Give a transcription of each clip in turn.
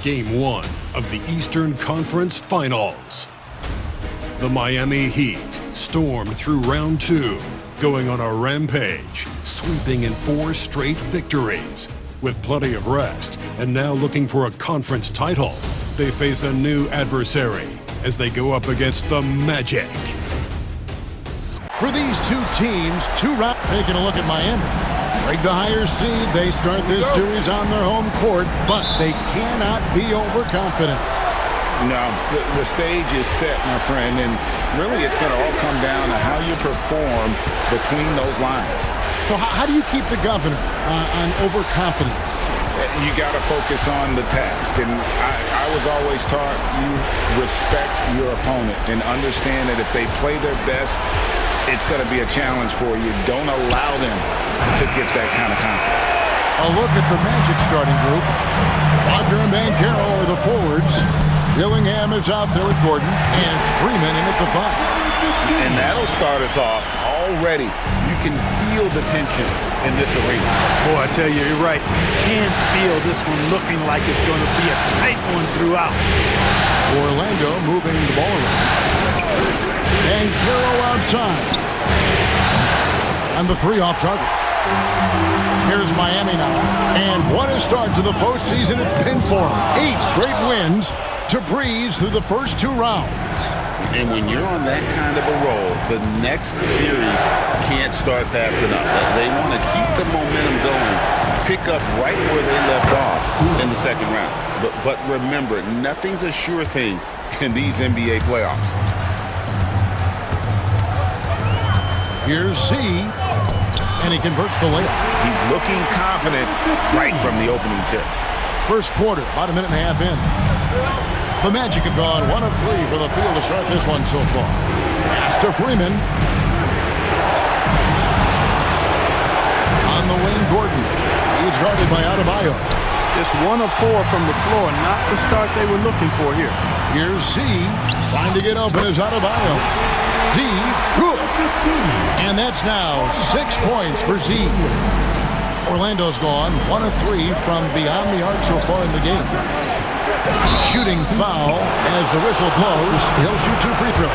Game 1 of the Eastern Conference Finals. The Miami Heat stormed through round 2, going on a rampage, sweeping in 4 straight victories. With plenty of rest and now looking for a conference title, they face a new adversary as they go up against the Magic. For these two teams, taking a look at Miami. Break the higher seed, they start this series on their home court, but they cannot be overconfident. No, the stage is set, my friend, and really it's going to all come down to how you perform between those lines. So how do you keep the governor on overconfidence? You got to focus on the task, and I was always taught you respect your opponent and understand that if they play their best, it's going to be a challenge for you. Don't allow them to get that kind of confidence. A look at the Magic starting group. Wagner and Banchero are the forwards. Dillingham is out there with Gordon, and it's Freeman in at the 5. And that'll start us off already. You can feel the tension in this arena. Boy, I tell you, you're right. You can feel this one looking like it's going to be a tight one throughout. Orlando moving the ball around. Banchero outside. And the 3 off target. Here's Miami now. And what a start to the postseason it's been for them. 8 straight wins to breeze through the first 2 rounds. And when you're on that kind of a roll, the next series can't start fast enough. They want to keep the momentum going, pick up right where they left off in the second round. But remember, nothing's a sure thing in these NBA playoffs. Here's Z, and he converts the layup. He's looking confident right from the opening tip. First quarter, about a minute and a half in. The Magic have gone 1 of 3 for the field to start this one so far. Pass to Freeman. On the wing, Gordon. He's guarded by Adebayo. Just 1 of 4 from the floor, not the start they were looking for here. Here's Z. Trying to get open is Adebayo. Z, good. And that's now 6 points for Z. Orlando's gone 1 of 3 from beyond the arc so far in the game. Shooting foul as the whistle blows. He'll shoot 2 free throws.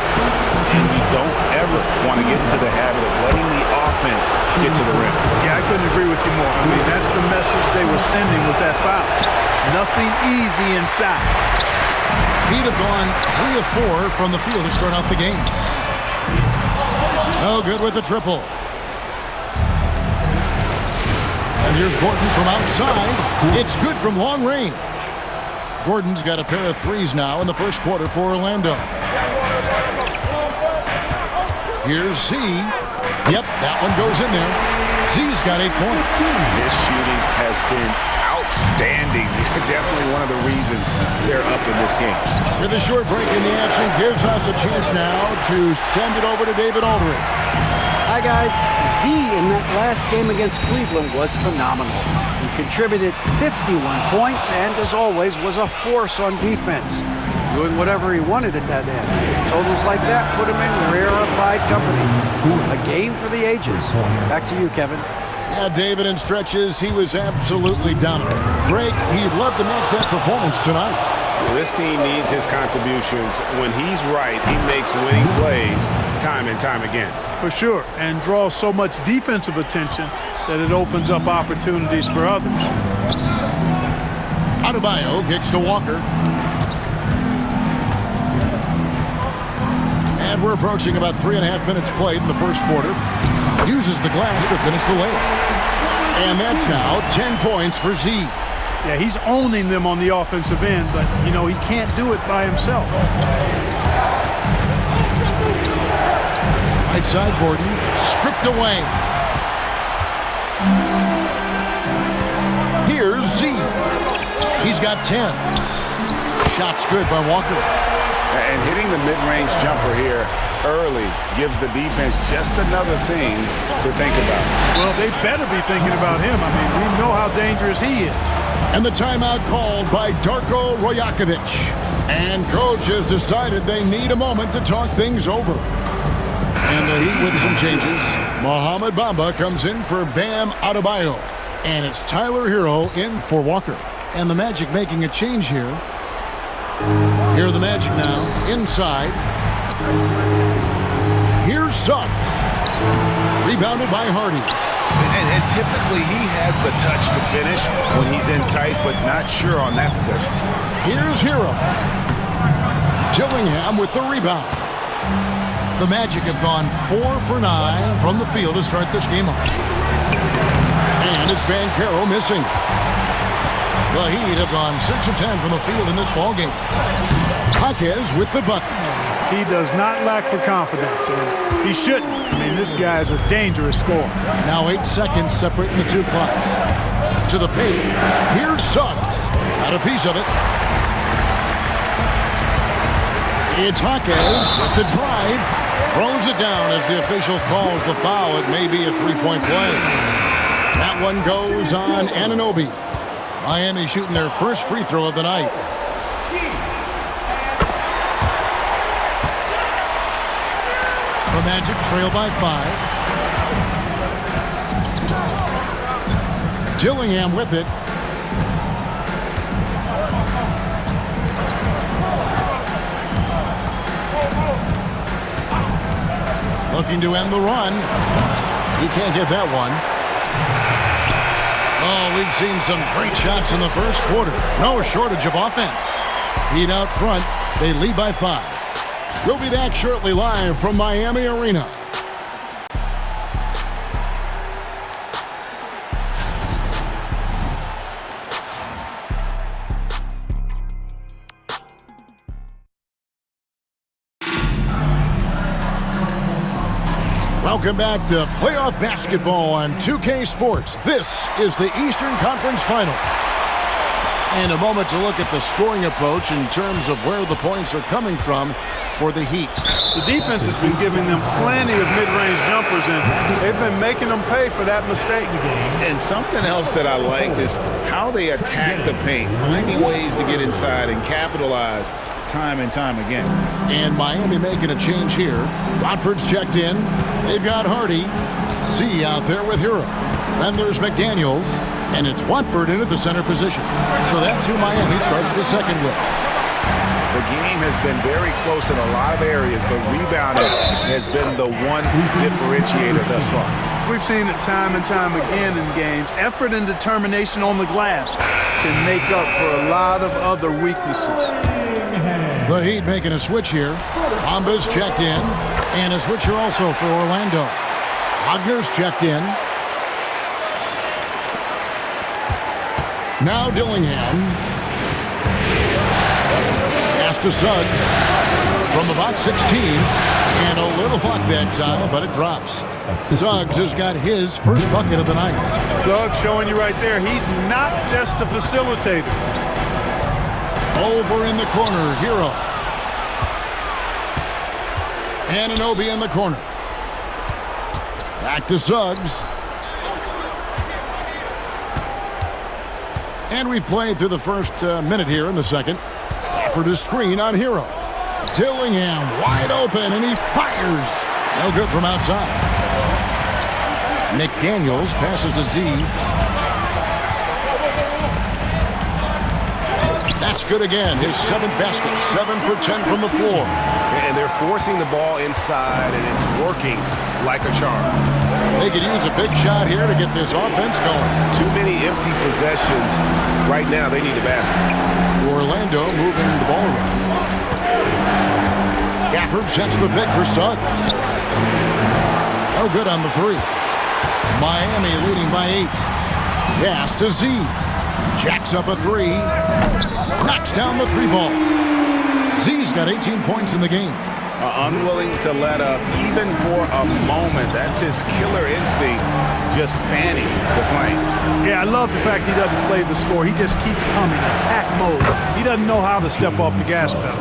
And you don't ever want to get into the habit of letting the offense get to the rim. Yeah, I couldn't agree with you more. I mean, that's the message they were sending with that foul. Nothing easy inside. He'd have gone 3 of 4 from the field to start out the game. No good with the triple. And here's Gordon from outside. It's good from long range. Gordon's got a pair of 3s now in the first quarter for Orlando. Here's Z. Yep, that one goes in there. Z's got 8 points. His shooting has been outstanding. Definitely one of the reasons they're up in this game. With a short break in the action, gives us a chance now to send it over to David Aldridge. Hi, guys. Z in that last game against Cleveland was phenomenal. He contributed 51 points and, as always, was a force on defense, doing whatever he wanted at that end. Totals like that put him in rarefied company. A game for the ages. Back to you, Kevin. Yeah, David, in stretches, he was absolutely dominant. Greg, he'd love to match that performance tonight. This team needs his contributions. When he's right, he makes winning plays time and time again. For sure, and draws so much defensive attention that it opens up opportunities for others. Adebayo kicks to Walker. And we're approaching about 3.5 minutes played in the first quarter. Uses the glass to finish the layup. And that's now 10 points for Z. Yeah, he's owning them on the offensive end, but, you know, he can't do it by himself. Right side, Gordon. Stripped away. Here's Z. He's got 10. Shot's good by Walker. And hitting the mid-range jumper here early gives the defense just another thing to think about. Well, they better be thinking about him. I mean, we know how dangerous he is. And the timeout called by Darko Rajakovic. And coach has decided they need a moment to talk things over. And the Heat with some changes. Mohamed Bamba comes in for Bam Adebayo. And it's Tyler Hero in for Walker. And the Magic making a change here. Here are the Magic now, inside. Here's Suggs. Rebounded by Hardy. And typically he has the touch to finish when he's in tight, but not sure on that possession. Here's Hero. Gillingham with the rebound. The Magic have gone 4 for 9 from the field to start this game off. And it's Banchero missing. The Heat have gone 6 of 10 from the field in this ballgame. Jaquez with the bucket. He does not lack for confidence, and he shouldn't. I mean, this guy is a dangerous scorer. Now 8 seconds separating the two clocks. To the paint. Here's Suggs. Got a piece of it. It's Jaquez with the drive. Throws it down as the official calls the foul. It may be a three-point play. That one goes on Anunoby. Miami shooting their first free throw of the night. The Magic trail by 5. Gillingham with it. Looking to end the run. He can't get that one. Oh, we've seen some great shots in the first quarter. No shortage of offense. Heat out front. They lead by 5. We'll be back shortly live from Miami Arena. Welcome back to playoff basketball on 2K Sports. This is the Eastern Conference Final. And a moment to look at the scoring approach in terms of where the points are coming from for the Heat. The defense has been giving them plenty of mid-range jumpers, and they've been making them pay for that mistake. And something else that I liked is how they attack the paint, finding ways to get inside and capitalize time and time again. And Miami making a change here. Watford's checked in. They've got Hardy. C out there with Hero. Then there's McDaniels. And it's Watford into the center position. So that's who Miami starts the second with. The game has been very close in a lot of areas, but rebounding has been the one differentiator thus far. We've seen it time and time again in games. Effort and determination on the glass can make up for a lot of other weaknesses. The Heat making a switch here. Bamba's checked in. And a switch here also for Orlando. Wagner's checked in. Now Dillingham. Pass to Suggs from about 16. And a little luck that time, but it drops. Suggs has got his first bucket of the night. Suggs showing you right there, he's not just a facilitator. Over in the corner, Hero. Anunoby in the corner. Back to Suggs. And we've played through the first minute here in the second. Offered a screen on Hero. Dillingham wide open, and he fires. No good from outside. McDaniels passes to Z. That's good again. His 7th basket. 7 for 10 from the floor. And they're forcing the ball inside, and it's working like a charm. They could use a big shot here to get this offense going. Too many empty possessions. Right now, they need a basket. Orlando moving the ball around. Gafford sets the pick for Suggs. No good on the 3. Miami leading by 8. Pass to Z. Jacks up a 3. Knocks down the 3 ball. Z's got 18 points in the game. Unwilling to let up even for a moment. That's his killer instinct, just fanning the flame. Yeah, I love the fact he doesn't play the score. He just keeps coming, attack mode. He doesn't know how to step off the gas pedal.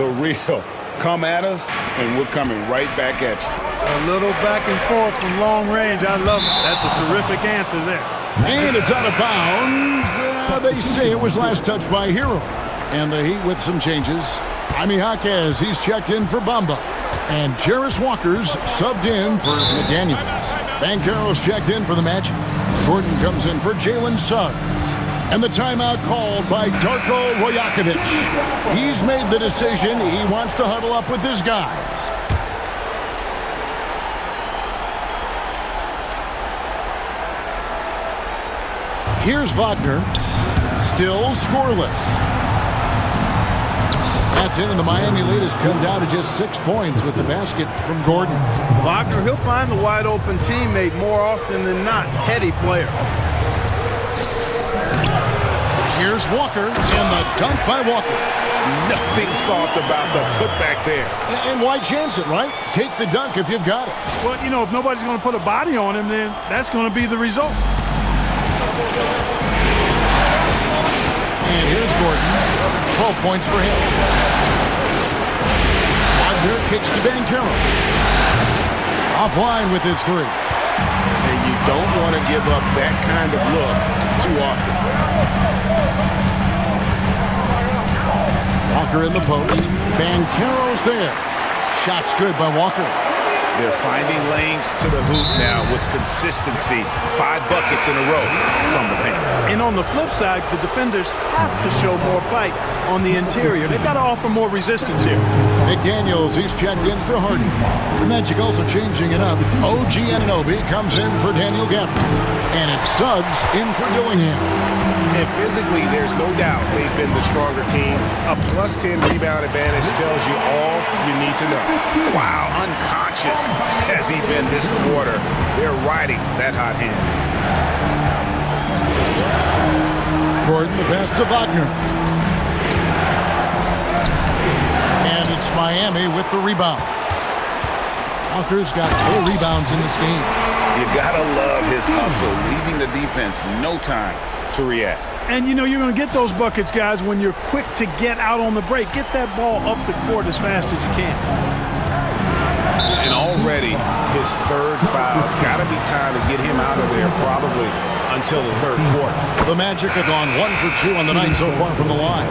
The real come at us, and we're coming right back at you. A little back and forth from long range. I love it. That's a terrific answer there. And it's out of bounds. They say it was last touched by Hero. And the Heat with some changes. Jaime Jaquez, he's checked in for Bamba. And Jarris Walker's subbed in for McDaniels. Banchero's checked in for the Magic. Gordon comes in for Jalen Suggs. And the timeout called by Darko Rajakovic. He's made the decision. He wants to huddle up with his guys. Here's Wagner. Still scoreless. That's it, and the Miami lead has come down to just 6 points with the basket from Gordon. Wagner, he'll find the wide-open teammate more often than not. Heady player. Here's Walker, and the dunk by Walker. Nothing soft about the putback there. And why chance it, right? Take the dunk if you've got it. Well, you know, if nobody's going to put a body on him, then that's going to be the result. And here's Gordon. 12 points for him. Wagner kicks to Banchero. Offline with his three. And you don't want to give up that kind of look too often. Walker in the post. Banchero's there. Shot's good by Walker. They're finding lanes to the hoop now with consistency. 5 buckets in a row from the paint. And on the flip side, the defenders have to show more fight on the interior. They've got to offer more resistance here. McDaniels, he's checked in for Harden. The Magic also changing it up. OG Anunoby comes in for Daniel Gafford. And it's Suggs in for Dillingham. And physically, there's no doubt they've been the stronger team. A plus 10 rebound advantage tells you all you need to know. Wow, unconscious has he been this quarter. They're riding that hot hand. Gordon, the pass to Wagner. And it's Miami with the rebound. Walker's got 4 rebounds in this game. You gotta love his hustle, leaving the defense no time to react. And, you know, you're going to get those buckets, guys, when you're quick to get out on the break. Get that ball up the court as fast as you can. And already his 3rd foul. It's got to be time to get him out of there probably until the 3rd quarter. The Magic have gone 1 for 2 on the night so far from the line.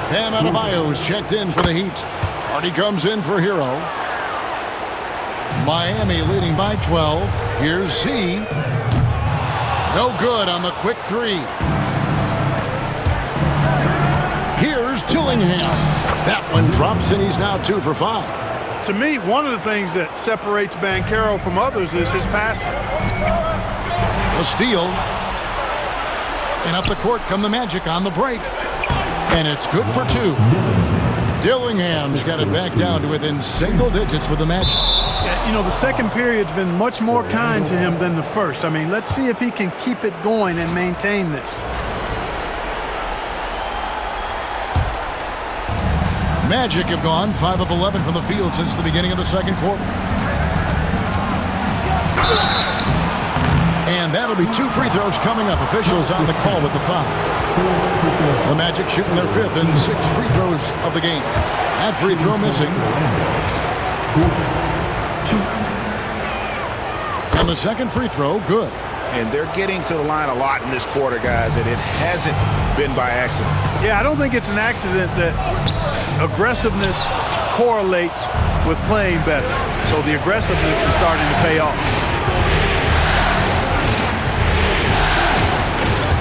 Bam Adebayo's checked in for the Heat. Hardy comes in for Hero. Miami leading by 12. Here's Z. No good on the quick 3. Here's Dillingham. That one drops, and he's now 2 for 5. To me, one of the things that separates Banchero from others is his passing. A steal. And up the court come the Magic on the break. And it's good for 2. Dillingham's got it back down to within single digits with the Magic. You know, the second period's been much more kind to him than the first. I mean, let's see if he can keep it going and maintain this. Magic have gone 5 of 11 from the field since the beginning of the second quarter. And that'll be 2 free throws coming up. Officials on the call with the foul. The Magic shooting their 5th and 6 free throws of the game. That free throw missing. And the second free throw, good. And they're getting to the line a lot in this quarter, guys, and it hasn't been by accident. Yeah, I don't think it's an accident that aggressiveness correlates with playing better. So the aggressiveness is starting to pay off.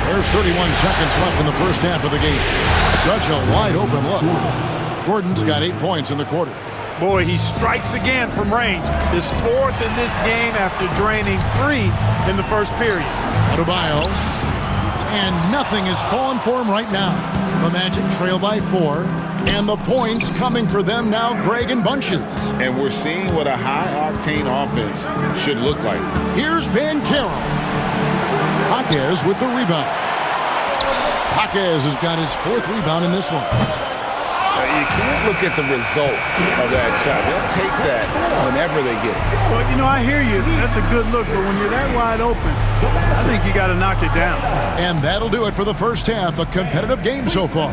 There's 31 seconds left in the first half of the game. Such a wide open look. Gordon's got 8 points in the quarter. Boy, he strikes again from range. His 4th in this game after draining 3 in the first period. Adebayo. And nothing is falling for him right now. The Magic trail by 4. And the points coming for them now, Greg, in bunches. And we're seeing what a high-octane offense should look like. Here's Banchero. Jaquez with the rebound. Jaquez has got his 4th rebound in this one. You can't look at the result of that shot. They'll take that whenever they get it. Well, you know, I hear you. That's a good look, but when you're that wide open, I think you got to knock it down. And that'll do it for the first half. A competitive game so far.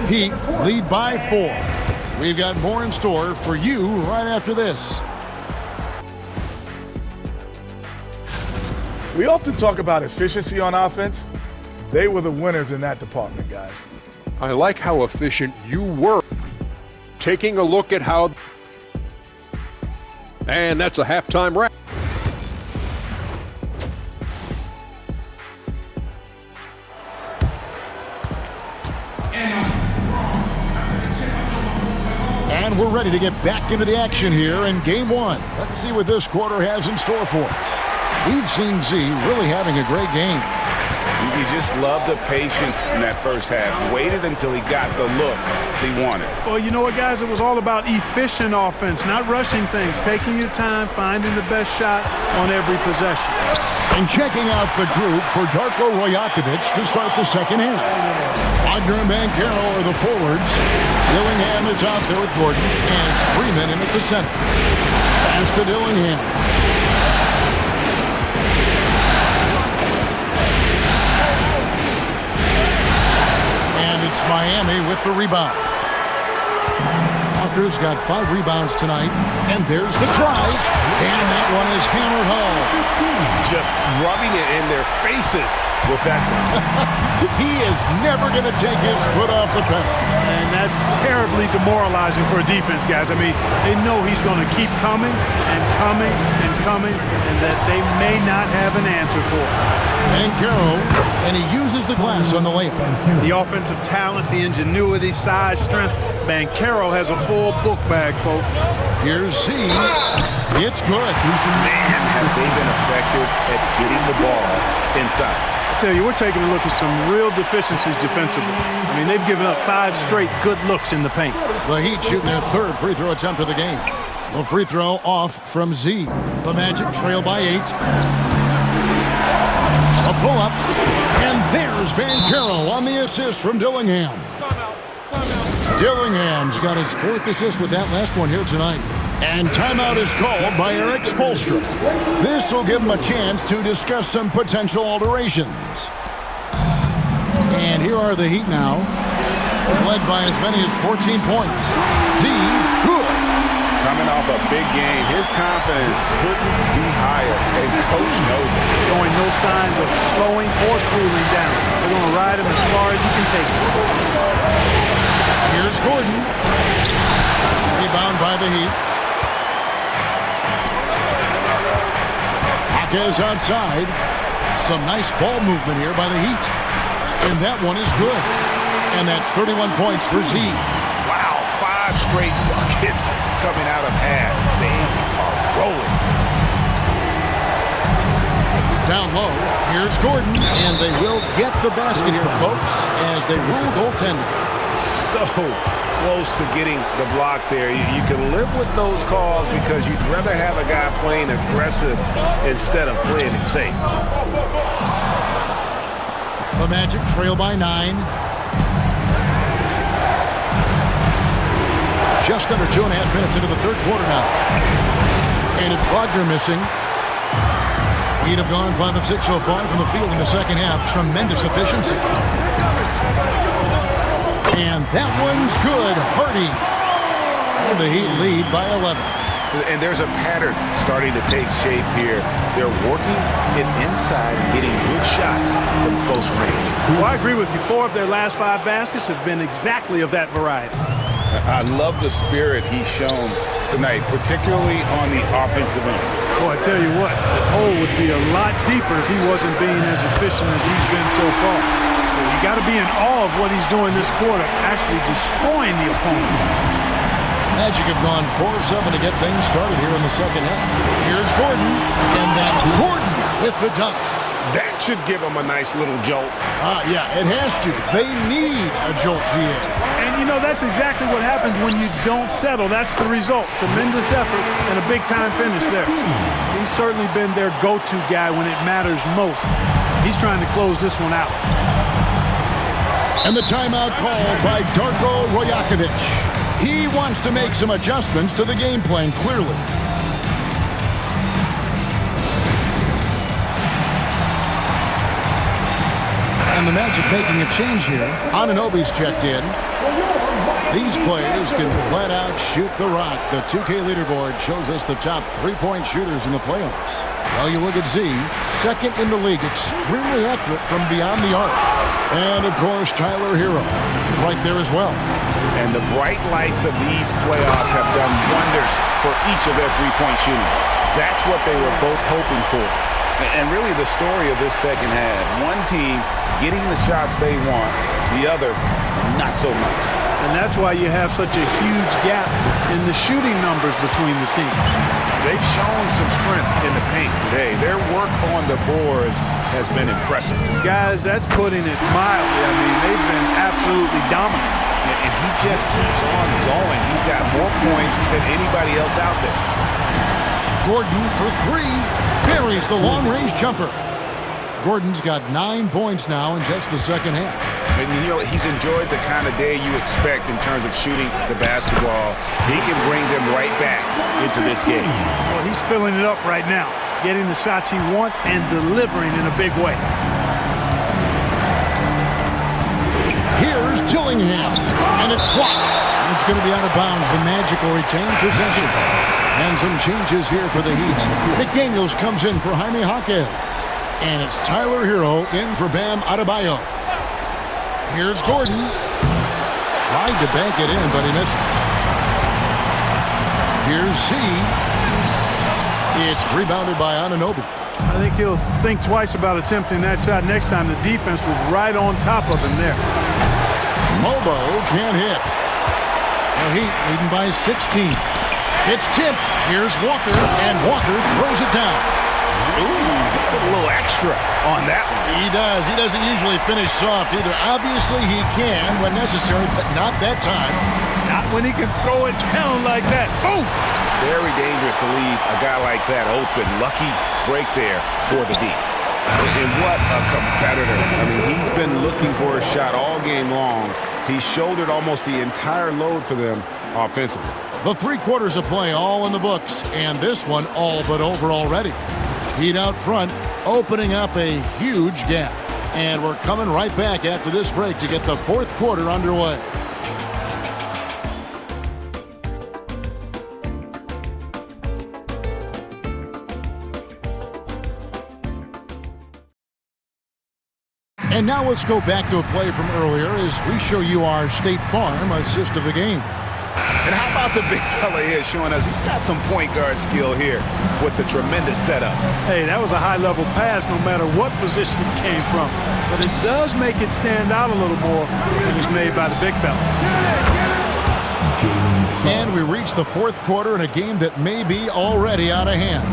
Heat lead by 4. We've got more in store for you right after this. We often talk about efficiency on offense. They were the winners in that department, guys. I like how efficient you were. Taking a look at how... And that's a halftime wrap. And we're ready to get back into the action here in Game 1. Let's see what this quarter has in store for us. We've seen Z really having a great game. You just love the patience in that first half. Waited until he got the look he wanted. Well, you know what, guys? It was all about efficient offense, not rushing things, taking your time, finding the best shot on every possession. And checking out the group for Darko Rajakovic to start the second half. Wagner and Banchero are the forwards. Dillingham is out there with Gordon, and it's Freeman in at the center. Pass to Dillingham. It's Miami with the rebound. Walker's got 5 rebounds tonight, and there's the drive, and that one is hammered home. Just rubbing it in their faces with that one. He is never going to take his foot off the pedal. And that's terribly demoralizing for a defense, guys. I mean, they know he's going to keep coming and coming and coming, and that they may not have an answer for it. Banchero, and he uses the glass on the layup. The offensive talent, the ingenuity, size, strength. Banchero has a full book bag, folks. Here's Z. It's good. Man, have they been effective at getting the ball inside. I tell you, we're taking a look at some real deficiencies defensively. I mean, they've given up 5 straight good looks in the paint. The Heat shooting their 3rd free throw attempt of the game. A free throw off from Z. The Magic trail by 8. A pull-up, and there's Banchero on the assist from Dillingham. Dillingham's got his 4th assist with that last one here tonight. And timeout is called by Eric Spoelstra. This will give him a chance to discuss some potential alterations. And here are the Heat now, led by as many as 14 points. Z, good. Coming off a big game, his confidence couldn't be higher, and Coach knows it. Showing no signs of slowing or cooling down. They're going to ride him as far as he can take it. Here's Gordon. Rebound by the Heat. Jaquez outside. Some nice ball movement here by the Heat. And that one is good. And that's 31 points for Z. Wow, 5 straight buckets coming out of half. They are rolling. Down low, here's Gordon, and they will get the basket here, folks, as they rule goaltending. So close to getting the block there. You can live with those calls because you'd rather have a guy playing aggressive instead of playing it safe. The Magic trail by 9. Just under 2.5 minutes into the 3rd quarter now. And it's Wagner missing. Heat have gone 5 of 6 so far from the field in the second half. Tremendous efficiency. And that one's good. Hardy. And the Heat lead by 11. And there's a pattern starting to take shape here. They're working it inside and getting good shots from close range. Well, I agree with you. 4 of their last 5 baskets have been exactly of that variety. I love the spirit he's shown tonight, particularly on the offensive end. Boy, I tell you what, the hole would be a lot deeper if he wasn't being as efficient as he's been so far. You got to be in awe of what he's doing this quarter, actually destroying the opponent. Magic have gone 4 of 7 to get things started here in the second half. Here's Gordon, and then Gordon with the dunk. That should give them a nice little jolt. Yeah, it has to. They need a jolt, GA. And, you know, that's exactly what happens when you don't settle. That's the result. Tremendous effort and a big-time finish there. He's certainly been their go-to guy when it matters most. He's trying to close this one out. And the timeout called by Darko Rajakovic. He wants to make some adjustments to the game plan, clearly. And the Magic making a change here. Anunoby's checked in. These players can flat out shoot the rock. The 2K leaderboard shows us the top 3-point shooters in the playoffs. Well, you look at Z, second in the league, extremely accurate from beyond the arc. And, of course, Tyler Hero is right there as well. And the bright lights of these playoffs have done wonders for each of their 3-point shooting. That's what they were both hoping for. And really the story of this second half, one team getting the shots they want, the other not so much. And that's why you have such a huge gap in the shooting numbers between the teams. They've shown some strength in the paint today. Their work on the boards has been impressive. Guys, that's putting it mildly. I mean, they've been absolutely dominant. And he just keeps on going. He's got more points than anybody else out there. Gordon for three. Buries the long-range jumper. Gordon's got 9 points now in just the second half. And you know, he's enjoyed the kind of day you expect in terms of shooting the basketball. He can bring them right back into this game. Well, he's filling it up right now, getting the shots he wants and delivering in a big way. Here's Dillingham, and it's blocked. It's going to be out of bounds. The Magic will retain possession. And some changes here for the Heat. McDaniels comes in for Jaime Jaquez. And it's Tyler Hero in for Bam Adebayo. Here's Gordon. Tried to bank it in, but he missed it. Here's Z. It's rebounded by Anunoby. I think he'll think twice about attempting that shot next time. The defense was right on top of him there. Mobo can't hit. The Heat leading by 16. It's tipped. Here's Walker, and Walker throws it down. Ooh, put a little extra on that one. He does. He doesn't usually finish soft either. Obviously, he can when necessary, but not that time. Not when he can throw it down like that. Boom! Very dangerous to leave a guy like that open. Lucky break there for the D. And what a competitor. I mean, he's been looking for a shot all game long. He shouldered almost the entire load for them offensively. The 3 quarters of play all in the books, and this one all but over already. Heat out front, opening up a huge gap. And we're coming right back after this break to get the 4th quarter underway. And now let's go back to a play from earlier as we show you our State Farm assist of the game. And how about the big fella here showing us he's got some point guard skill here with the tremendous setup. Hey, that was a high-level pass no matter what position it came from. But it does make it stand out a little more when it's made by the big fella. And we reach the 4th quarter in a game that may be already out of hand.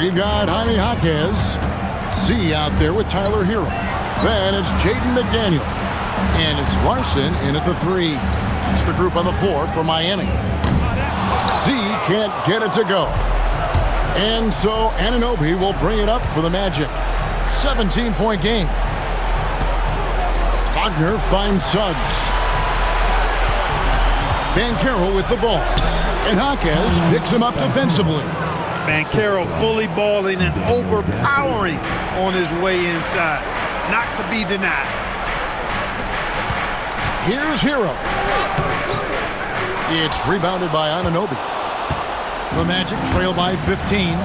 We've got Jaime Jaquez. Z out there with Tyler Hero. Then it's Jaden McDaniels. And it's Larson in at the 3. That's the group on the floor for Miami. Z can't get it to go. And so Anunoby will bring it up for the Magic. 17-point game. Wagner finds Suggs. Banchero with the ball. And Jaquez picks him up defensively. Banchero bully balling and overpowering on his way inside. Not to be denied. Here's Hero. It's rebounded by Anunoby. The Magic trail by 15.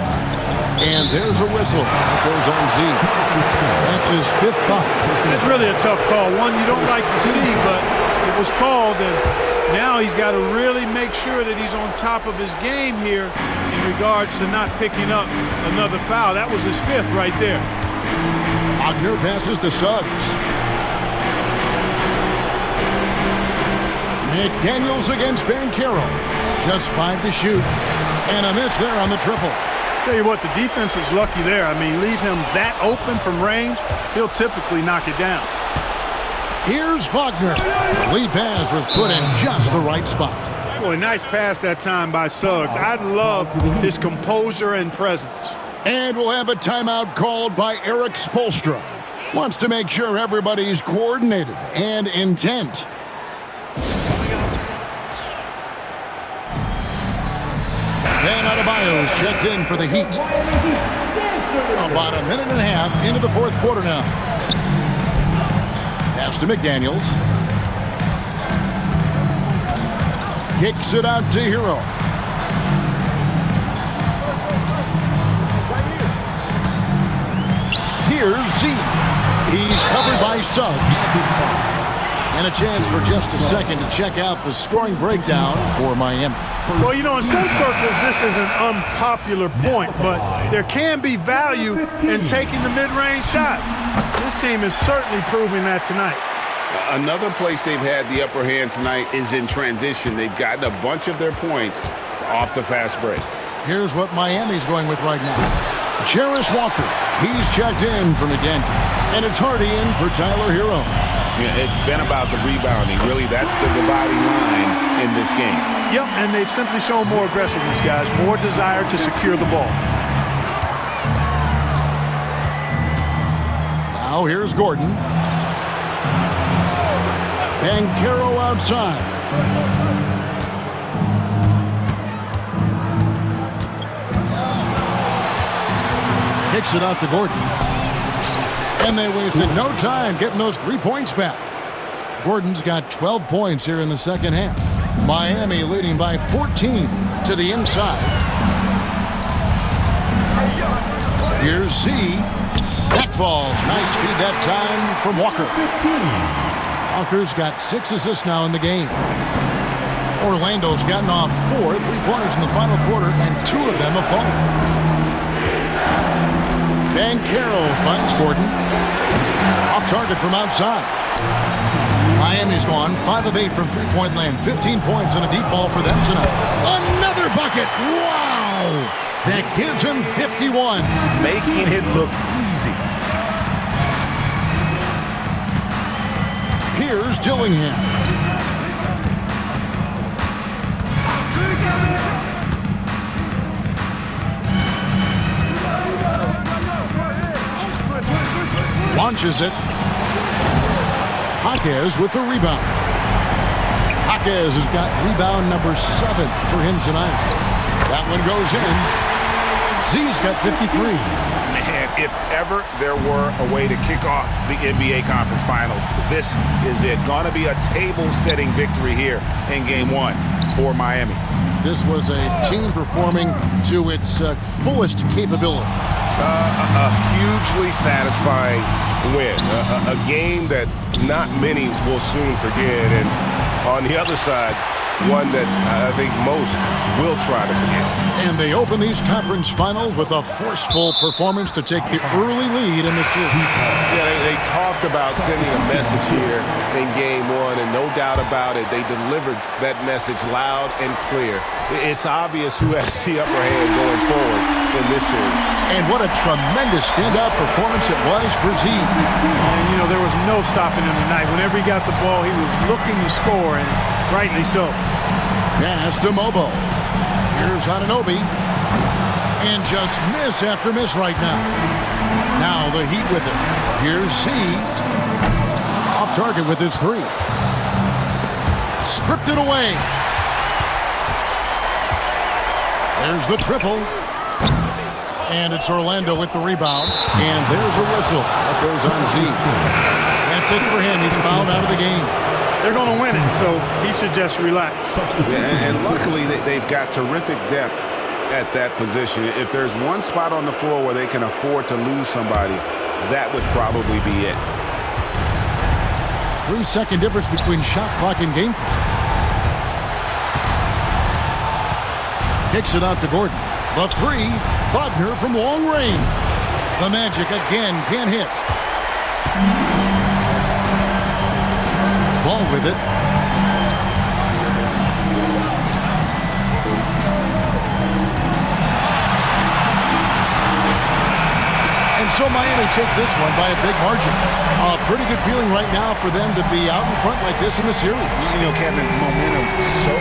And there's a whistle. That goes on Z. That's his 5th foul. It's really a tough call. One you don't like to see, but it was called, and now he's got to really make sure that he's on top of his game here in regards to not picking up another foul. That was his 5th right there. Wagner passes to Suggs. McDaniels against Banchero. Just 5 to shoot. And a miss there on the triple. Tell you what, the defense was lucky there. I mean, leave him that open from range, he'll typically knock it down. Here's Wagner. Lead pass was put in just the right spot. Boy, nice pass that time by Suggs. I love his composure and presence. And we'll have a timeout called by Eric Spoelstra. Wants to make sure everybody's coordinated and intent. Bam Adebayo's checked in for the Heat. About a minute and a half into the 4th quarter now. Pass to McDaniels. Kicks it out to Hero. Here's Z. He's covered by Suggs. And a chance for just a second to check out the scoring breakdown for Miami. Well, you know, in some circles, this is an unpopular point, but there can be value in taking the mid-range shots. This team is certainly proving that tonight. Another place they've had the upper hand tonight is in transition. They've gotten a bunch of their points off the fast break. Here's what Miami's going with right now. Jarris Walker, he's checked in for McDaniels. And it's Hardy in for Tyler Hero. Yeah, it's been about the rebounding. Really, that's the dividing line in this game. Yep, and they've simply shown more aggressiveness, guys. More desire to secure the ball. Now here's Gordon. Banchero outside. Kicks it out to Gordon. And they wasted no time getting those 3 points back. Gordon's got 12 points here in the second half. Miami leading by 14 to the inside. Here's Z. That falls. Nice feed that time from Walker. Walker's got 6 assists now in the game. Orlando's gotten off 4 3-pointers in the final quarter, and 2 of them have fallen. Banchero finds Gordon. Off target from outside. Miami's gone 5 of 8 from 3-point land. 15 points and a deep ball for them tonight. Another bucket! Wow! That gives him 51. Making it look easy. Here's Dillingham. Launches it. Jaquez with the rebound. Jaquez has got rebound number 7 for him tonight. That one goes in. Z's got 53. Man, if ever there were a way to kick off the NBA Conference Finals, this is it. Gonna be a table-setting victory here in Game 1 for Miami. This was a team performing to its fullest capability. A hugely satisfying win. A game that not many will soon forget. And on the other side, one that I think most will try to forget. And they open these conference finals with a forceful performance to take the early lead in the series. Yeah, they talked about sending a message here in Game 1, and no doubt about it, they delivered that message loud and clear. It's obvious who has the upper hand going forward in this series. And what a tremendous standout performance it was for Z. And, you know, there was no stopping him tonight. Whenever he got the ball, he was looking to score, and rightly so. Pass to Mobo. Here's Anunoby. And just miss after miss right now. Now the Heat with it. Here's Z. Off target with his 3. Stripped it away. There's the triple. And it's Orlando with the rebound. And there's a whistle. That goes on Z. That's it for him. He's fouled out of the game. They're going to win it, so he should just relax. Yeah, and luckily, they've got terrific depth at that position. If there's one spot on the floor where they can afford to lose somebody, that would probably be it. 3-second difference between shot clock and game clock. Kicks it out to Gordon. The 3, Wagner from long range. The Magic again can't hit. Ball with it. And so Miami takes this one by a big margin. A pretty good feeling right now for them to be out in front like this in the series. You know, Kevin, momentum so